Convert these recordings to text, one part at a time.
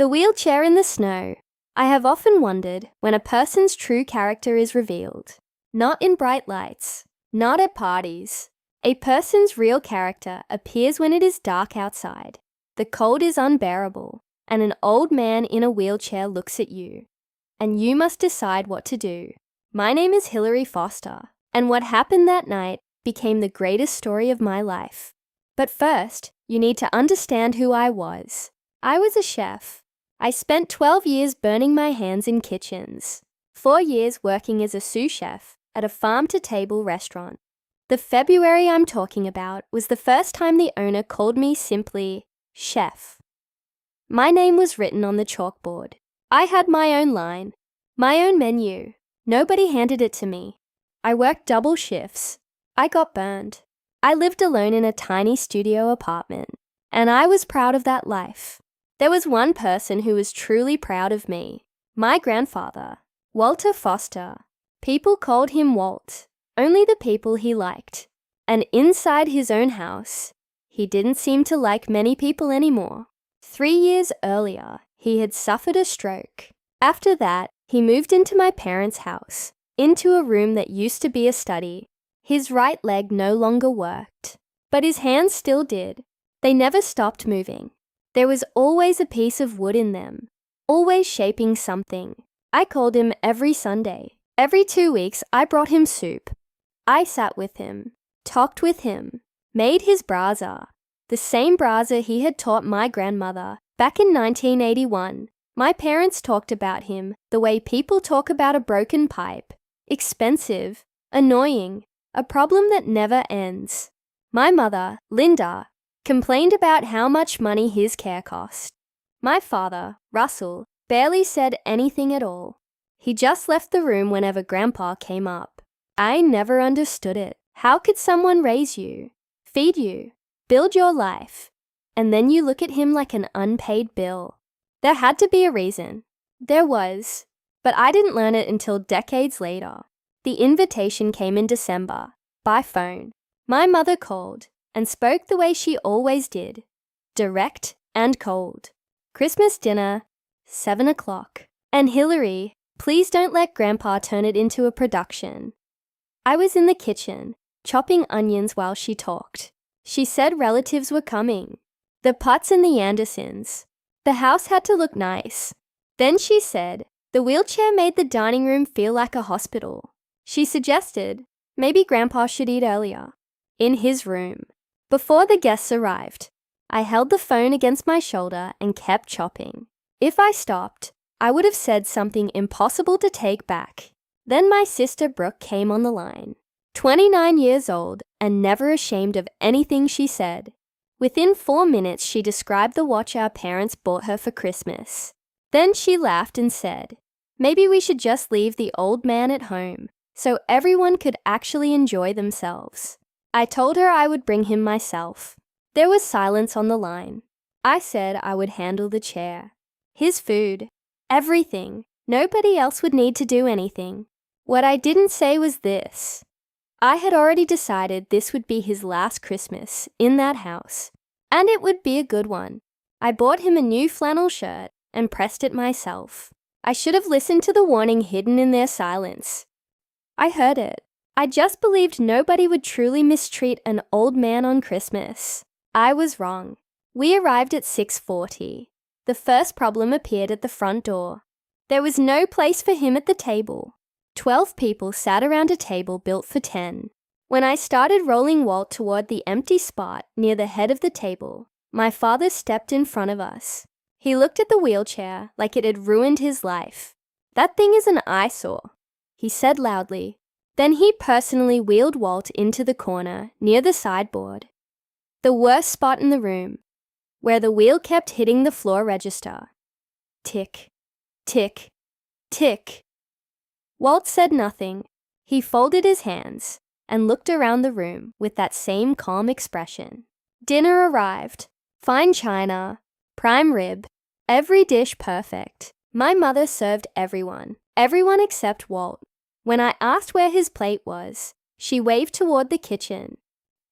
The wheelchair in the snow. I have often wondered when a person's true character is revealed. Not in bright lights, not at parties. A person's real character appears when it is dark outside, the cold is unbearable, and an old man in a wheelchair looks at you. And you must decide what to do. My name is Hilary Foster, and what happened that night became the greatest story of my life. But first, you need to understand who I was. I was a chef. I spent 12 years burning my hands in kitchens, 4 years working as a sous chef at a farm-to-table restaurant. The February I'm talking about was the first time the owner called me simply chef. My name was written on the chalkboard. I had my own line, my own menu. Nobody handed it to me. I worked double shifts. I got burned. I lived alone in a tiny studio apartment, and I was proud of that life. There was one person who was truly proud of me, my grandfather, Walter Foster. People called him Walt, only the people he liked. And inside his own house, he didn't seem to like many people anymore. 3 years earlier, he had suffered a stroke. After that, he moved into my parents' house, into a room that used to be a study. His right leg no longer worked, but his hands still did. They never stopped moving. There was always a piece of wood in them, always shaping something. I called him every Sunday. Every 2 weeks, I brought him soup. I sat with him, talked with him, made his braza, the same braza he had taught my grandmother back in 1981. My parents talked about him the way people talk about a broken pipe. Expensive, annoying, a problem that never ends. My mother, Linda, complained about how much money his care cost. My father, Russell, barely said anything at all. He just left the room whenever Grandpa came up. I never understood it. How could someone raise you, feed you, build your life, and then you look at him like an unpaid bill? There had to be a reason. There was, but I didn't learn it until decades later. The invitation came in December, by phone. My mother called and spoke the way she always did, direct and cold. Christmas dinner, 7 o'clock. And Hilary, please don't let Grandpa turn it into a production. I was in the kitchen, chopping onions while she talked. She said relatives were coming, the Putts and the Andersons. The house had to look nice. Then she said, the wheelchair made the dining room feel like a hospital. She suggested, maybe Grandpa should eat earlier, in his room. Before the guests arrived, I held the phone against my shoulder and kept chopping. If I stopped, I would have said something impossible to take back. Then my sister Brooke came on the line, 29 years old and never ashamed of anything she said. Within 4 minutes, she described the watch our parents bought her for Christmas. Then she laughed and said, maybe we should just leave the old man at home so everyone could actually enjoy themselves. I told her I would bring him myself. There was silence on the line. I said I would handle the chair, his food, everything. Nobody else would need to do anything. What I didn't say was this. I had already decided this would be his last Christmas in that house, and it would be a good one. I bought him a new flannel shirt and pressed it myself. I should have listened to the warning hidden in their silence. I heard it. I just believed nobody would truly mistreat an old man on Christmas. I was wrong. We arrived at 6:40. The first problem appeared at the front door. There was no place for him at the table. 12 people sat around a table built for 10. When I started rolling Walt toward the empty spot near the head of the table, my father stepped in front of us. He looked at the wheelchair like it had ruined his life. That thing is an eyesore, he said loudly. Then he personally wheeled Walt into the corner near the sideboard, the worst spot in the room, where the wheel kept hitting the floor register. Tick, tick, tick. Walt said nothing. He folded his hands and looked around the room with that same calm expression. Dinner arrived. Fine china, prime rib, every dish perfect. My mother served everyone except Walt. When I asked where his plate was, she waved toward the kitchen.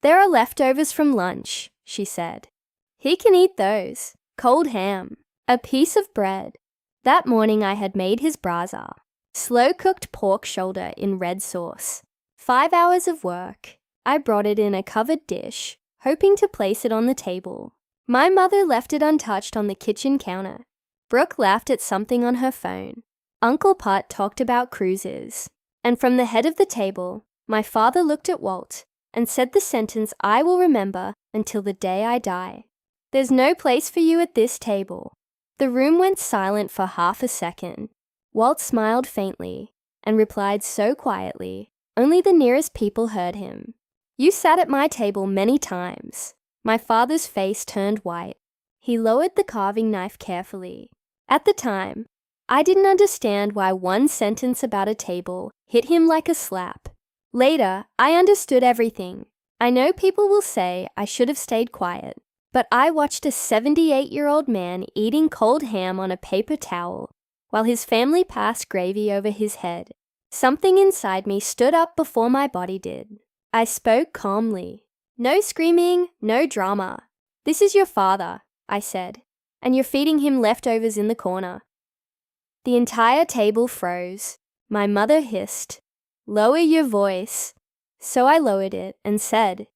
There are leftovers from lunch, she said. He can eat those. Cold ham. A piece of bread. That morning I had made his braza. Slow-cooked pork shoulder in red sauce. 5 hours of work. I brought it in a covered dish, hoping to place it on the table. My mother left it untouched on the kitchen counter. Brooke laughed at something on her phone. Uncle Putt talked about cruises. And from the head of the table, my father looked at Walt and said the sentence I will remember until the day I die. There's no place for you at this table. The room went silent for half a second. Walt smiled faintly and replied so quietly, only the nearest people heard him. You sat at my table many times. My father's face turned white. He lowered the carving knife carefully. At the time, I didn't understand why one sentence about a table hit him like a slap. Later, I understood everything. I know people will say I should have stayed quiet, but I watched a 78-year-old man eating cold ham on a paper towel while his family passed gravy over his head. Something inside me stood up before my body did. I spoke calmly. No screaming, no drama. This is your father, I said, and you're feeding him leftovers in the corner. The entire table froze. My mother hissed, "Lower your voice." So I lowered it and said,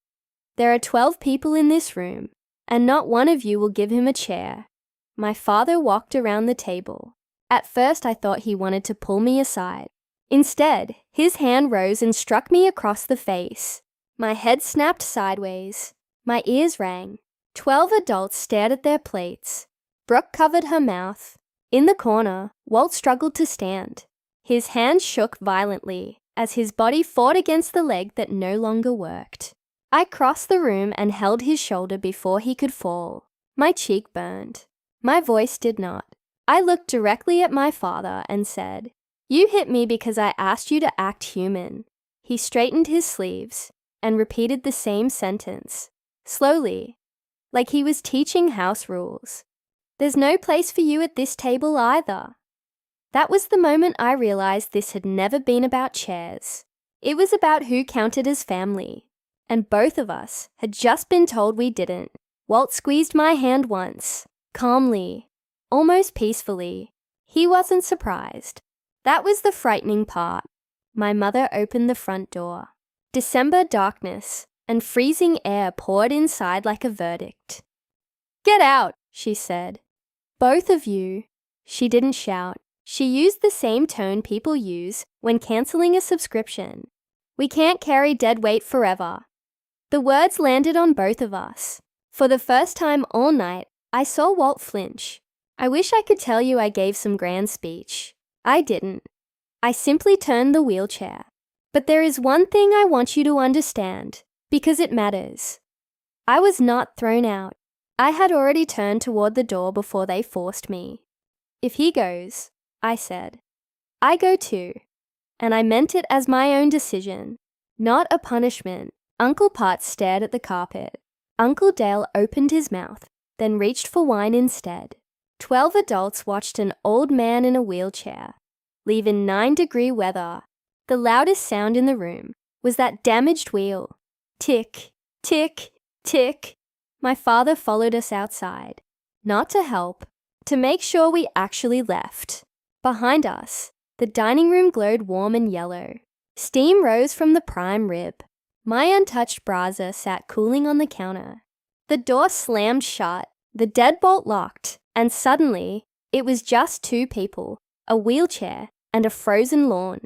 "There are 12 people in this room, and not one of you will give him a chair." My father walked around the table. At first I thought he wanted to pull me aside. Instead, his hand rose and struck me across the face. My head snapped sideways. My ears rang. 12 adults stared at their plates. Brooke covered her mouth. In the corner, Walt struggled to stand. His hands shook violently as his body fought against the leg that no longer worked. I crossed the room and held his shoulder before he could fall. My cheek burned. My voice did not. I looked directly at my father and said, "You hit me because I asked you to act human." He straightened his sleeves and repeated the same sentence, slowly, like he was teaching house rules. "There's no place for you at this table either." That was the moment I realized this had never been about chairs. It was about who counted as family. And both of us had just been told we didn't. Walt squeezed my hand once, calmly, almost peacefully. He wasn't surprised. That was the frightening part. My mother opened the front door. December darkness and freezing air poured inside like a verdict. "Get out," she said. "Both of you." She didn't shout. She used the same tone people use when canceling a subscription. "We can't carry dead weight forever." The words landed on both of us. For the first time all night, I saw Walt flinch. I wish I could tell you I gave some grand speech. I didn't. I simply turned the wheelchair. But there is one thing I want you to understand, because it matters. I was not thrown out. I had already turned toward the door before they forced me. "If he goes," I said, "I go too." And I meant it as my own decision, not a punishment. Uncle Putt stared at the carpet. Uncle Dale opened his mouth, then reached for wine instead. 12 adults watched an old man in a wheelchair leave in 9-degree weather. The loudest sound in the room was that damaged wheel. Tick, tick, tick. My father followed us outside, not to help, to make sure we actually left. Behind us, the dining room glowed warm and yellow. Steam rose from the prime rib. My untouched braza sat cooling on the counter. The door slammed shut, the deadbolt locked, and suddenly, it was just 2 people, a wheelchair, and a frozen lawn.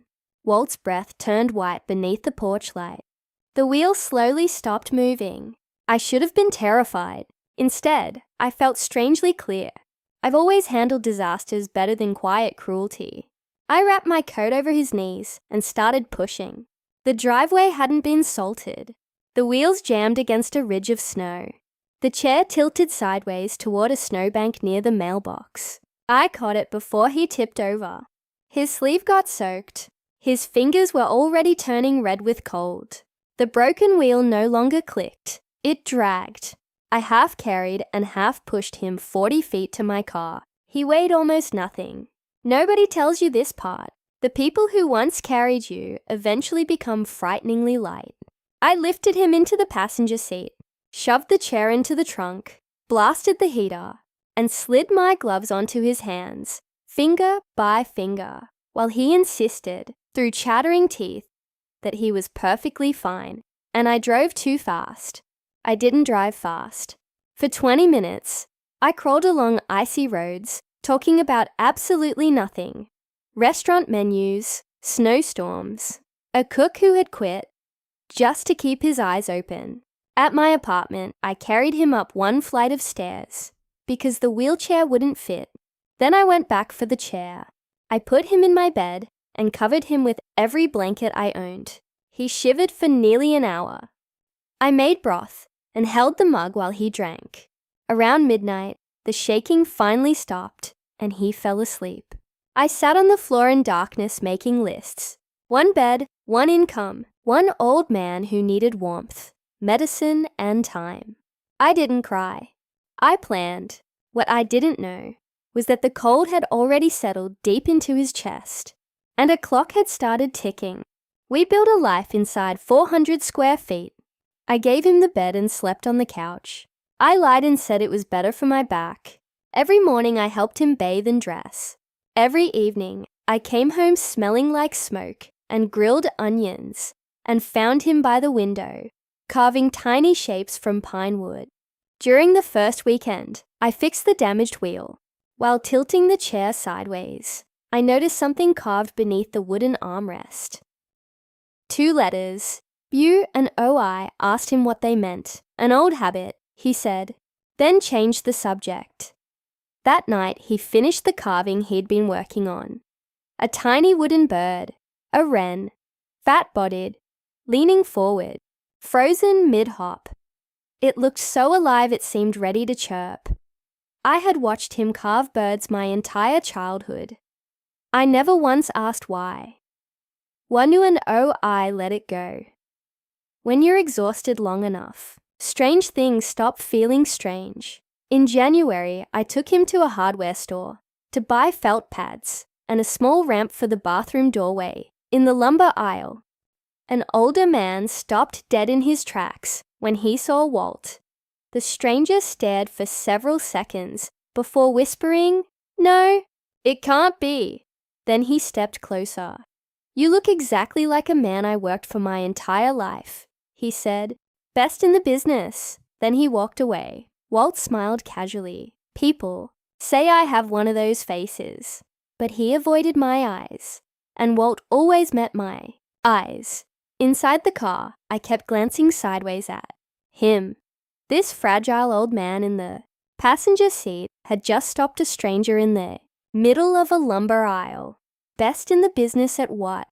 Walt's breath turned white beneath the porch light. The wheel slowly stopped moving. I should have been terrified. Instead, I felt strangely clear. I've always handled disasters better than quiet cruelty. I wrapped my coat over his knees and started pushing. The driveway hadn't been salted. The wheels jammed against a ridge of snow. The chair tilted sideways toward a snowbank near the mailbox. I caught it before he tipped over. His sleeve got soaked. His fingers were already turning red with cold. The broken wheel no longer clicked. It dragged. I half carried and half pushed him 40 feet to my car. He weighed almost nothing. Nobody tells you this part. The people who once carried you eventually become frighteningly light. I lifted him into the passenger seat, shoved the chair into the trunk, blasted the heater, and slid my gloves onto his hands, finger by finger, while he insisted, through chattering teeth, that he was perfectly fine, and I drove too fast. I didn't drive fast. For 20 minutes, I crawled along icy roads, talking about absolutely nothing. Restaurant menus, snowstorms, a cook who had quit, just to keep his eyes open. At my apartment, I carried him up one flight of stairs, because the wheelchair wouldn't fit. Then I went back for the chair. I put him in my bed and covered him with every blanket I owned. He shivered for nearly an hour. I made broth and held the mug while he drank. Around midnight, the shaking finally stopped and he fell asleep. I sat on the floor in darkness making lists. One bed, one income, one old man who needed warmth, medicine, and time. I didn't cry. I planned. What I didn't know was that the cold had already settled deep into his chest, and a clock had started ticking. We built a life inside 400 square feet. I gave him the bed and slept on the couch. I lied and said it was better for my back. Every morning I helped him bathe and dress. Every evening I came home smelling like smoke and grilled onions and found him by the window, carving tiny shapes from pine wood. During the first weekend, I fixed the damaged wheel. While tilting the chair sideways, I noticed something carved beneath the wooden armrest. 2 letters, Bu and Oi. Asked him what they meant. An old habit, he said, then changed the subject. That night, he finished the carving he'd been working on. A tiny wooden bird, a wren, fat-bodied, leaning forward, frozen mid-hop. It looked so alive it seemed ready to chirp. I had watched him carve birds my entire childhood. I never once asked why. Wanu and Oi let it go. When you're exhausted long enough, strange things stop feeling strange. In January, I took him to a hardware store to buy felt pads and a small ramp for the bathroom doorway in the lumber aisle. An older man stopped dead in his tracks when he saw Walt. The stranger stared for several seconds before whispering, "No, it can't be." Then he stepped closer. "You look exactly like a man I worked for my entire life," he said. "Best in the business." Then he walked away. Walt smiled casually. People say I have one of those faces, but he avoided my eyes, and Walt always met my eyes. Inside the car, I kept glancing sideways at him. This fragile old man in the passenger seat had just stopped a stranger in the middle of a lumber aisle. Best in the business at what?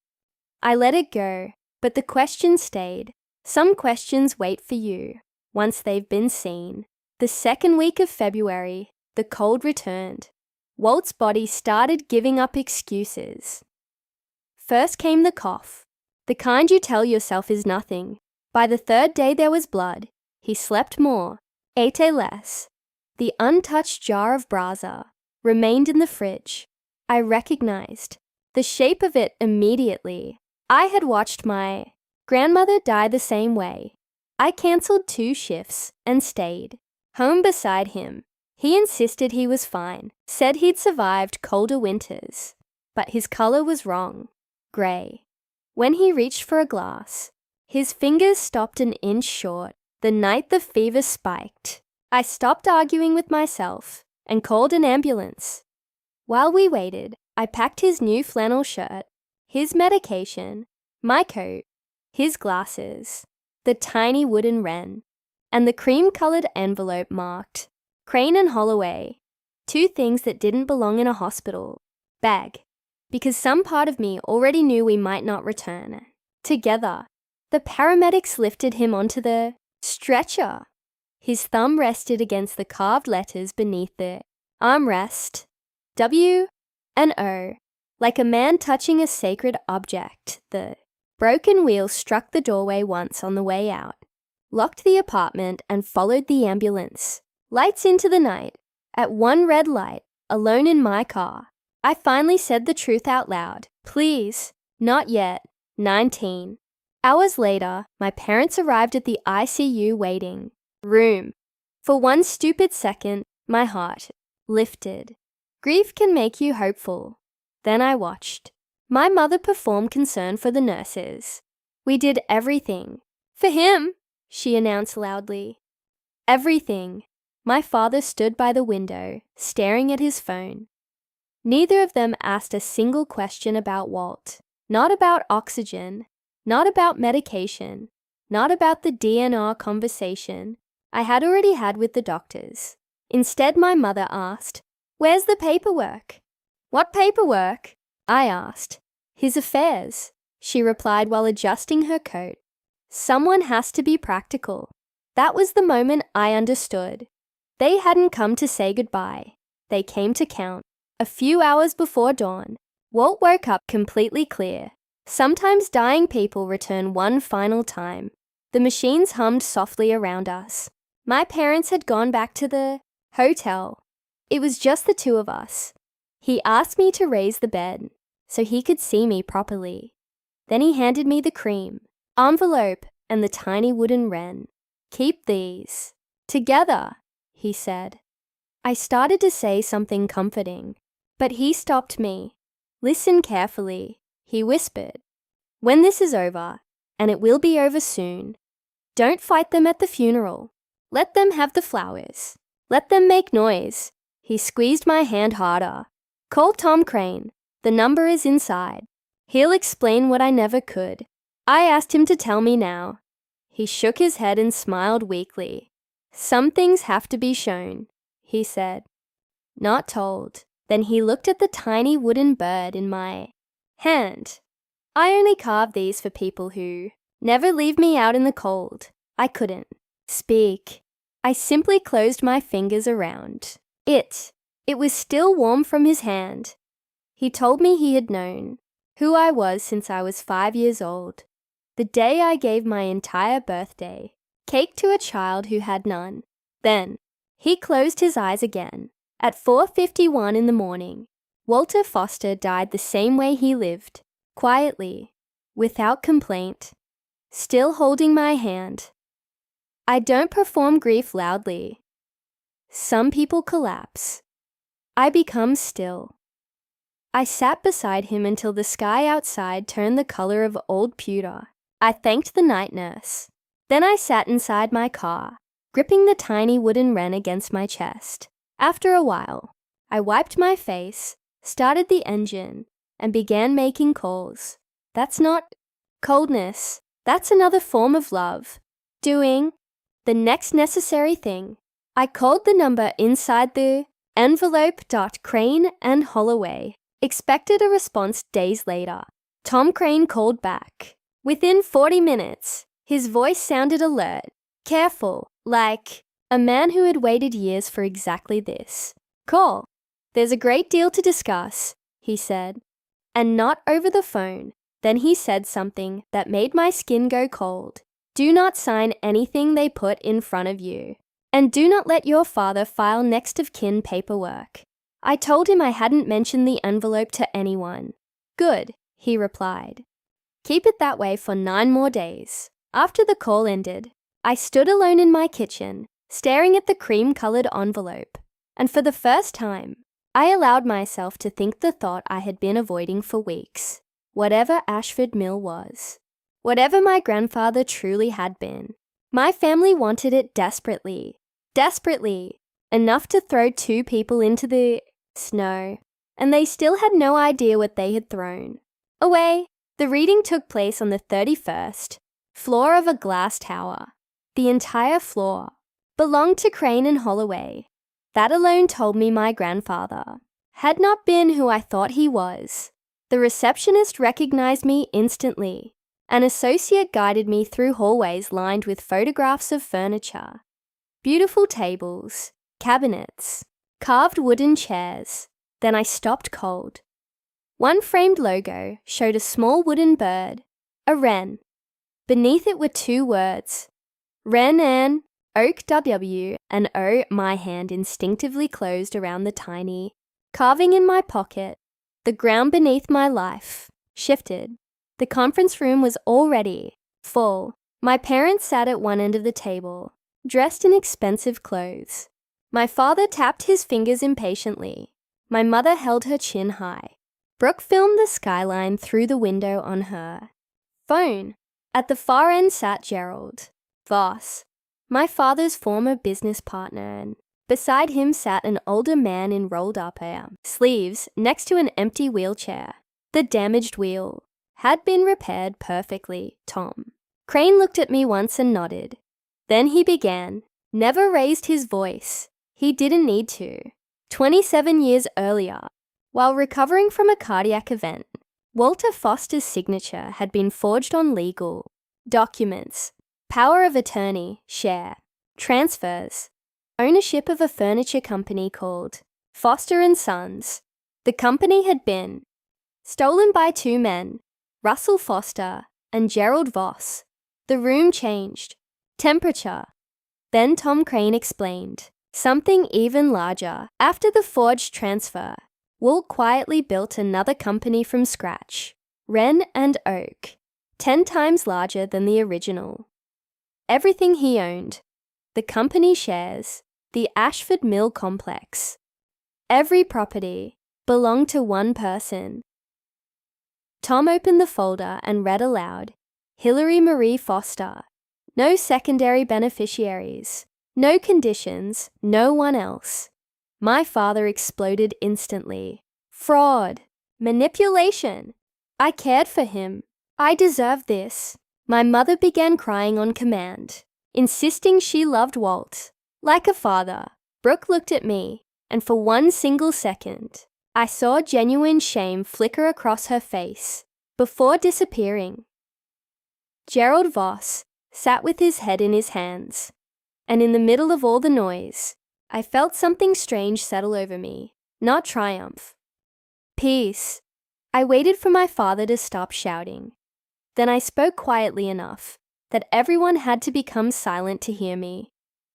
I let it go, but the question stayed. Some questions wait for you once they've been seen. The second week of February, the cold returned. Walt's body started giving up excuses. First came the cough, the kind you tell yourself is nothing. By the 3rd day there was blood. He slept more, ate less. The untouched jar of braza remained in the fridge. I recognized the shape of it immediately. I had watched my grandmother die the same way. I cancelled 2 shifts and stayed home beside him. He insisted he was fine, said he'd survived colder winters, but his color was wrong, gray. When he reached for a glass, his fingers stopped an inch short. The night the fever spiked, I stopped arguing with myself and called an ambulance. While we waited, I packed his new flannel shirt, his medication, my coat, his glasses, the tiny wooden wren, and the cream-colored envelope marked Crane and Holloway, 2 things that didn't belong in a hospital bag, because some part of me already knew we might not return. Together, the paramedics lifted him onto the stretcher. His thumb rested against the carved letters beneath the armrest, W and O, like a man touching a sacred object. The broken wheel struck the doorway once on the way out, locked the apartment, and followed the ambulance. Lights into the night. At one red light, alone in my car, I finally said the truth out loud. Please, not yet. 19. Hours later, my parents arrived at the ICU waiting room. For one stupid second, my heart lifted. Grief can make you hopeful. Then I watched. My mother performed concern for the nurses. We did everything. For him, she announced loudly. Everything. My father stood by the window, staring at his phone. Neither of them asked a single question about Walt. Not about oxygen. Not about medication. Not about the DNR conversation I had already had with the doctors. Instead, my mother asked, "Where's the paperwork?" "What paperwork?" I asked. "His affairs," she replied while adjusting her coat. Someone has to be practical. That was the moment I understood. They hadn't come to say goodbye. They came to count. A few hours before dawn, Walt woke up completely clear. Sometimes dying people return one final time. The machines hummed softly around us. My parents had gone back to the hotel. It was just the two of us. He asked me to raise the bed so he could see me properly. Then he handed me the cream, envelope, and the tiny wooden wren. "Keep these. Together," he said. I started to say something comforting, but he stopped me. "Listen carefully," he whispered. "When this is over, and it will be over soon, don't fight them at the funeral. Let them have the flowers. Let them make noise." He squeezed my hand harder. "Call Tom Crane. The number is inside. He'll explain what I never could." I asked him to tell me now. He shook his head and smiled weakly. "Some things have to be shown," he said. "Not told." Then he looked at the tiny wooden bird in my hand. "I only carve these for people who never leave me out in the cold." I couldn't speak. I simply closed my fingers around it. It was still warm from his hand. He told me he had known who I was since I was 5 years old. The day I gave my entire birthday cake to a child who had none. Then he closed his eyes again. At 4:51 in the morning, Walter Foster died the same way he lived, quietly, without complaint, still holding my hand. I don't perform grief loudly. Some people collapse. I become still. I sat beside him until the sky outside turned the color of old pewter. I thanked the night nurse. Then I sat inside my car, gripping the tiny wooden wren against my chest. After a while, I wiped my face, started the engine, and began making calls. That's not coldness. That's another form of love. Doing the next necessary thing. I called the number inside the envelope. Crane and Holloway. Expected a response days later. Tom Crane called back. Within 40 minutes, his voice sounded alert, careful, like a man who had waited years for exactly this. "Call. There's a great deal to discuss," he said. And not over the phone. Then he said something that made my skin go cold. "Do not sign anything they put in front of you. And do not let your father file next of kin paperwork." I told him I hadn't mentioned the envelope to anyone. "Good," he replied. "Keep it that way for 9 more days." After the call ended, I stood alone in my kitchen, staring at the cream-colored envelope. And for the first time, I allowed myself to think the thought I had been avoiding for weeks. Whatever Ashford Mill was, whatever my grandfather truly had been, my family wanted it desperately, enough to throw 2 people into the snow, and they still had no idea what they had thrown away. The reading took place on the 31st floor of a glass tower. The entire floor belonged to Crane and Holloway. That alone told me my grandfather had not been who I thought he was. The receptionist recognized me instantly. An associate guided me through hallways lined with photographs of furniture, beautiful tables, cabinets, carved wooden chairs. Then I stopped cold. One framed logo showed a small wooden bird, a wren. Beneath it were 2 words, Wren and Oak W and O. My hand instinctively closed around the tiny carving in my pocket. The ground beneath my life shifted. The conference room was already full. My parents sat at one end of the table, dressed in expensive clothes. My father tapped his fingers impatiently. My mother held her chin high. Brooke filmed the skyline through the window on her phone. At the far end sat Gerald Voss, my father's former business partner, and beside him sat an older man in rolled-up sleeves next to an empty wheelchair. The damaged wheel had been repaired perfectly, Tom. Crane looked at me once and nodded. Then he began. Never raised his voice. He didn't need to. 27 years earlier, while recovering from a cardiac event, Walter Foster's signature had been forged on legal documents, power of attorney, share, transfers, ownership of a furniture company called Foster & Sons. The company had been stolen by two men, Russell Foster and Gerald Voss. The room changed. Temperature. Then Tom Crane explained. Something even larger. After the forged transfer, Walt quietly built another company from scratch, Wren and Oak, 10 times larger than the original. Everything he owned, the company shares, the Ashford Mill complex, every property, belonged to one person. Tom opened the folder and read aloud, Hilary Marie Foster. No secondary beneficiaries, no conditions, no one else. My father exploded instantly. Fraud. Manipulation. I cared for him. I deserved this. My mother began crying on command, insisting she loved Walt. Like a father, Brooke looked at me, and for one single second, I saw genuine shame flicker across her face, before disappearing. Gerald Voss sat with his head in his hands, and in the middle of all the noise, I felt something strange settle over me, not triumph. Peace. I waited for my father to stop shouting. Then I spoke quietly enough that everyone had to become silent to hear me.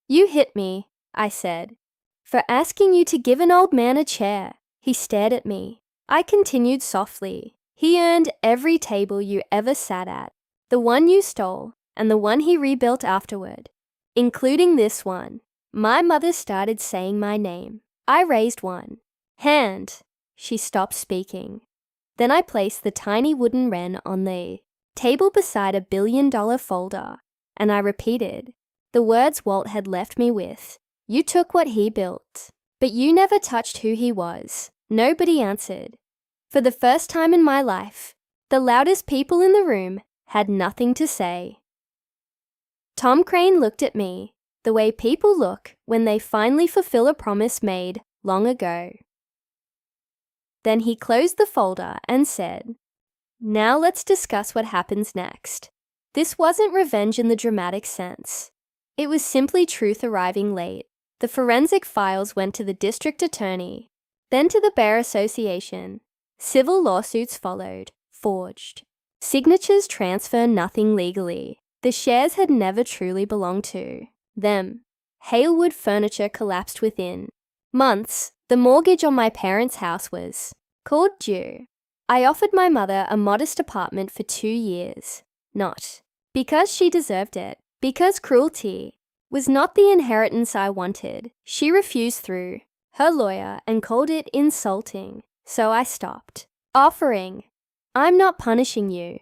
You hit me, I said, for asking you to give an old man a chair. He stared at me. I continued softly. He earned every table you ever sat at, the one you stole, and the one he rebuilt afterward, including this one. My mother started saying my name. I raised one hand. She stopped speaking. Then I placed the tiny wooden wren on the table beside a $1 billion folder, and I repeated the words Walt had left me with. You took what he built, but you never touched who he was. Nobody answered. For the first time in my life, the loudest people in the room had nothing to say. Tom Crane looked at me, the way people look when they finally fulfill a promise made long ago. Then he closed the folder and said, Now let's discuss what happens next. This wasn't revenge in the dramatic sense. It was simply truth arriving late. The forensic files went to the district attorney, then to the Bar Association. Civil lawsuits followed, forged. Signatures transfer nothing legally. The shares had never truly belonged to them. Halewood Furniture collapsed within months. The mortgage on my parents' house was called due. I offered my mother a modest apartment for 2 years. Not because she deserved it, because cruelty was not the inheritance I wanted. She refused through her lawyer and called it insulting, so I stopped offering. I'm not punishing you,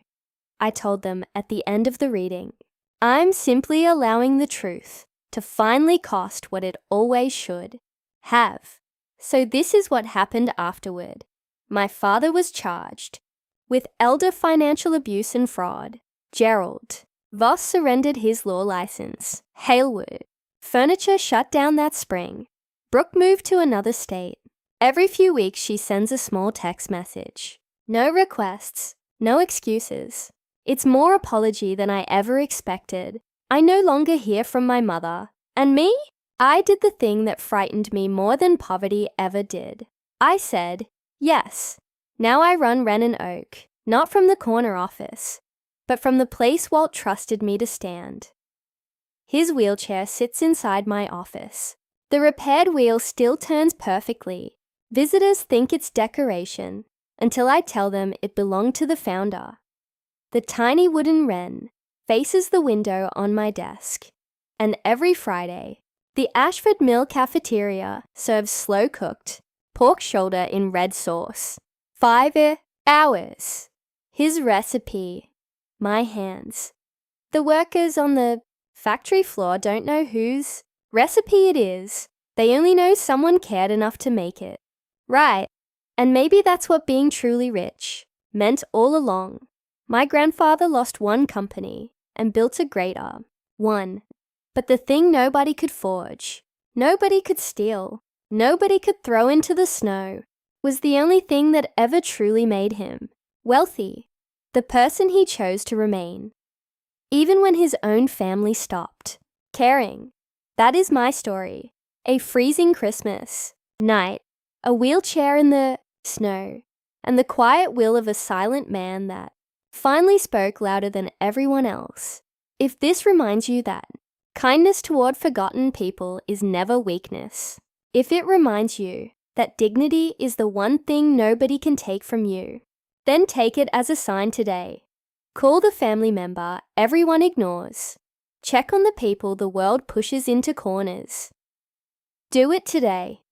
I told them at the end of the reading. I'm simply allowing the truth to finally cost what it always should have. So this is what happened afterward. My father was charged with elder financial abuse and fraud. Gerald Voss surrendered his law license. Halewood Furniture shut down that spring. Brooke moved to another state. Every few weeks she sends a small text message. No requests, no excuses. It's more apology than I ever expected. I no longer hear from my mother. And me? I did the thing that frightened me more than poverty ever did. I said, yes. Now I run Wren and Oak, not from the corner office, but from the place Walt trusted me to stand. His wheelchair sits inside my office. The repaired wheel still turns perfectly. Visitors think it's decoration until I tell them it belonged to the founder. The tiny wooden wren faces the window on my desk, and every Friday, The Ashford Mill cafeteria serves slow-cooked pork shoulder in red sauce. 5 hours. His recipe. My hands. The workers on the factory floor don't know whose recipe it is. They only know someone cared enough to make it. Right. And maybe that's what being truly rich meant all along. My grandfather lost one company and built a greater. One. But the thing nobody could forge, nobody could steal, nobody could throw into the snow, was the only thing that ever truly made him wealthy, the person he chose to remain. Even when his own family stopped caring. That is my story. A freezing Christmas night, a wheelchair in the snow, and the quiet will of a silent man that finally spoke louder than everyone else. If this reminds you that kindness toward forgotten people is never weakness, if it reminds you that dignity is the one thing nobody can take from you, then take it as a sign today. Call the family member everyone ignores. Check on the people the world pushes into corners. Do it today.